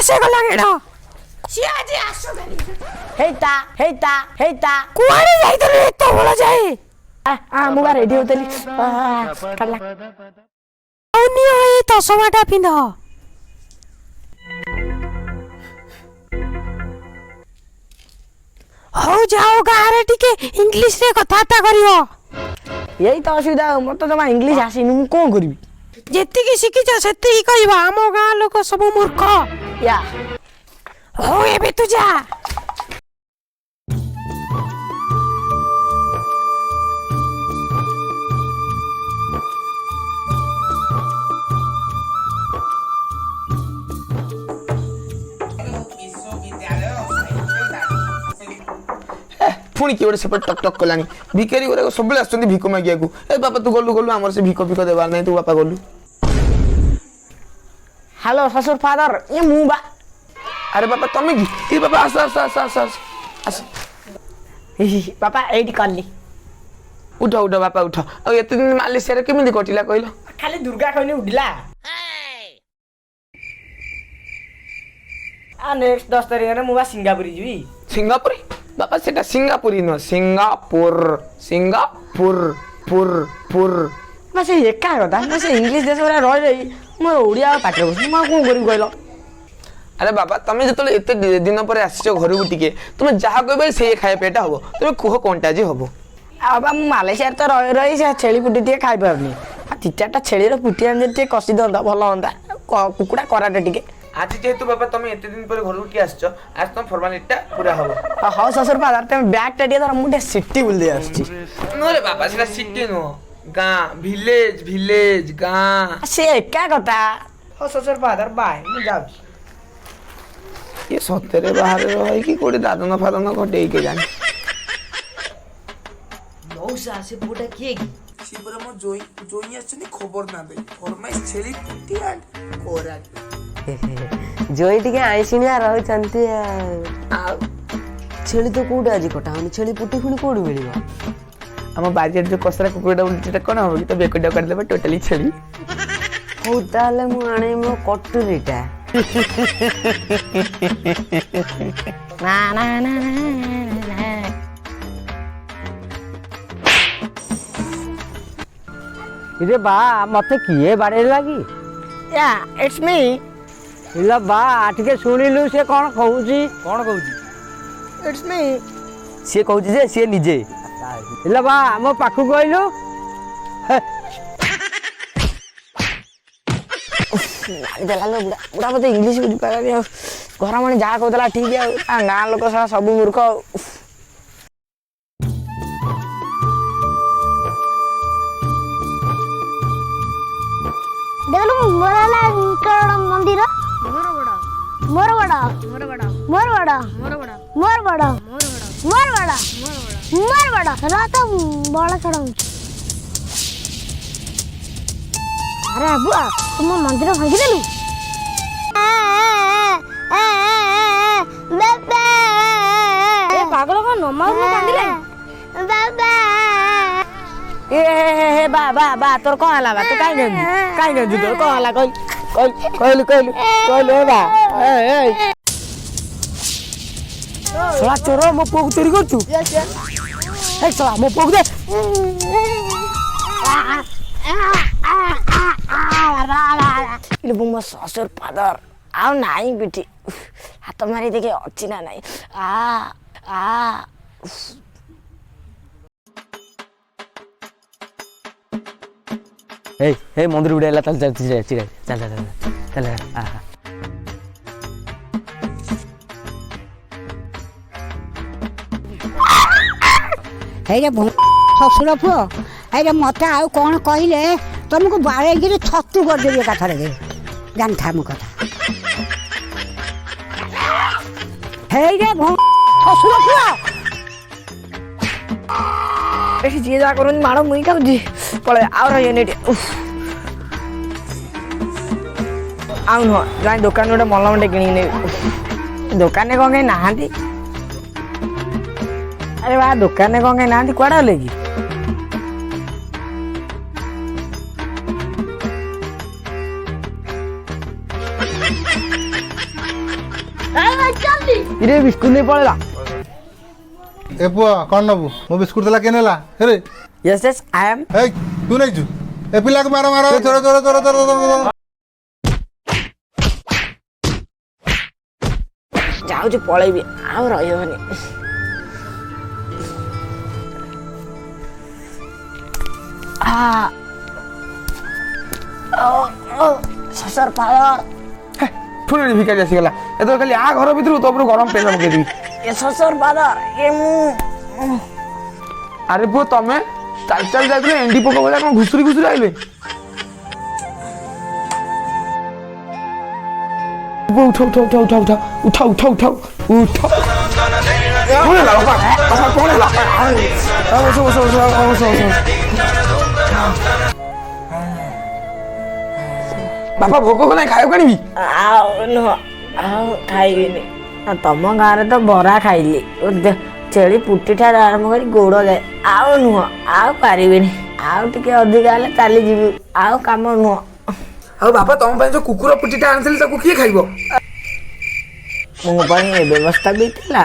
से गला गेडा सी आज आसो गली हेता कुआरे जाई तो एतो बोला जाए आ मु बा रेडी होतली कला ओनी होई तो समाटा पिंद हो जाओ गारे टिके इंग्लिश रे कथाता करियो यही तो असुविधा मत जमा इंग्लिश आसीनी मु कोन करबी जेति की शिखिछ सेति ही कहबा हमो गां लोक सब मूर्ख या हो एबे तू जा पुणी किए गोटे सेपटे टक टक कलानी भिकारी गुरा सब आसुँच भिक मागिया को ए बापा तू गलु गलु आमर से भिक फिक देवार नहीं तू बापा गलु हेलो ससुर फादर ये मु बा अरे बापा तमे कि ए बापा आस आस आस आस आस आस पापा एडी करली उठ उठ बापा उठ आ एते दिन मालेशिया रे केमिति कटिला कहलो खाली दुर्गा कहनी उडिला आ नेक्स्ट 10 तारिख रे मु बा सिंगापुर जीवी सिंगापुर बापा सेटा सिंगापुरी न सिंगापुर सिंगापुर पुर पुर मैं एका कथा मैं इंग्लिश देश में रही रही मोर ओडिया पाठ बस मैं कौन करी कहल अरे बाबा तमे जतले एते दिन पर आसीछ घर को टिके तुमे जहा कहबे से खाए पेटा हबो तुमे कुह कोनटा जे हबो बाबा मु मालेशिया तो रही रही से छेली पुटी टे खाई पारनी आ ती चारटा छेली रो पुटी आन जे कसी दंदा भलो हंदा कुकुडा कराटे टिके आज जेहेतु बाबा तुम एते दिन पर घर उठी आछो आज तुम फॉर्मालिटी पूरा हबो हां ससुर फादर तुम बैग टा दिया मुंडे सिटी बुल दे आछी नो रे बाबा सेटा सिटी नो गां विलेज विलेज गां से एका कथा हो ससुर फादर बाय मु जाऊ ये सतेरे बाहर रही कि कोडी दादन फादन घटे के जाने मौसा से पुटा किए की शिवरा मो जोई जोई आछनी खबर ना दे फरमाइश छेली पुटी आन कोरा जोई टिके आइसिनिया रहउचंती आ छेली तो कोड आज कटाउनी छेली पुटी खुनी कोड मिलिबो हम बाजार जो कसरा कुकुड़ा उल्टीटा कोन हो कि तो बेकोडा कर देबा टोटली छेली हो ताले मु आणे मो कटुरीटा ना ना ना इरे बा मते किए बाड़े लागी या इट्स मी इला बा आटके सुनिलु से कोन कहूची इट्स मी से कहूची जे से निजे इला बा हम पाखु गइलु देला लो बुढ़ा मते इंग्लिश बुझ पानी घर माने जा कहतला ठीक है आ गां लोक सब मूर्ख देखलो मोरला करोड़ मंदिर मोर बड़ा रात बड़ा चढ़ा अरे बुआ तुम मंदिर भांगी देलु ए पागल का नमाज में कांदिले ए बा तोर कौन हला बा तू काई गंजू तोर कौन हला कहलु ए बा ए सला चोर मो पोक चोरी करतु ए सला मो पोक दे इले बुम ससुर फादर आउ नाई बिटी हाथ मारी देखे अच्छी ना नहीं आ हे मंदिर उड़ाइला चल चल चल चल चल चल आ हे रे ससुर पुओ हे मत आउ कौन कहले तुमको बाड़े छतु करदेवी एकाथरे जान था मो कथा हे रे ससुर पुओ एठी जे जा करून मारो मुई खाउजी पळे आउ रही नेटी आउ न जाई दुकान गोटे मलमटे किणी ने दुकान ने कोन नाहांती अरे बा दुकान ने कोन नाहांती कोडा ले की ଇରେ ବିସ୍କୁଟ ନେଇ ପଳେଇଲା। ଏ ପୁଅ କ'ଣ ନବୁ ମୋ ବିସ୍କୁଟ ଦେଲା କିଏ ନେଲା ହେରେ ୟେସ୍ ୟେସ୍ ଆଇ ଆମ୍। ହେଇ ତୁ ନେଇଛୁ ଏ ପିଲାକୁ ମାର ମାର ଚୋର ଚୋର ଚୋର ଚୋର ଚୋର ଯାଉଛି ପଳେଇବି ଆଉ ରହିବନି। ଶଶୁର ପାଦର ପୁଣି ଭିକାରୀ ଆସିଗଲା ଏଥର ଖାଲି ଆ ଘର ଭିତରୁ ତୋ ଉପରୁ ଗରମ ପେନ ପକେଇଦେବି। ଏ ଶଶୁର ପାଦର ଏ ମୁଁ ଆରେ ପୁଅ ତମେ ଚାଲି ଚାଲି ଯାଇଥିଲେ ଏଣ୍ଡି ପୋକ ଭଳିଆ କଣ ଘୁଷୁରି ଘୁଷୁରି ଆଇଲେ? ଉଠ ଉଠ ଉଠ ଉଠ ଉଠ ଉଠ ଉଠ ଉଠ ଉଠ କଣ ହେଲା ବାପା ବାପା କଣ ହେଲା? ବସ ବସ ବସ ବସ ବସ ବାପା ଭୋକ କଲାଇଁ ଖାଇବାକୁ ଆଣିବି? ଆଉ ନୁହଁ ଆଉ ଖାଇବିନି। ତମ ଗାଁରେ ତ ବରା ଖାଇଲି ଛେଳି ପୁଟିଠାରୁ ଆରମ୍ଭ କରି ଗୋଡ଼ ଯାଏ ଆଉ ନୁହଁ ଆଉ ପାରିବିନି। ଆଉ ଟିକେ ଅଧିକା ହେଲେ ଚାଲିଯିବି ଆଉ କାମ ନୁହଁ। ଆଉ ବାପା ତମ ପାଇଁ ଯୋଉ କୁକୁର ପୁଟିଟା ଆଣିଥିଲି ତାକୁ କିଏ ଖାଇବ? ମୋ ପାଇଁ ଏ ବ୍ୟବସ୍ଥା ବି ଥିଲା।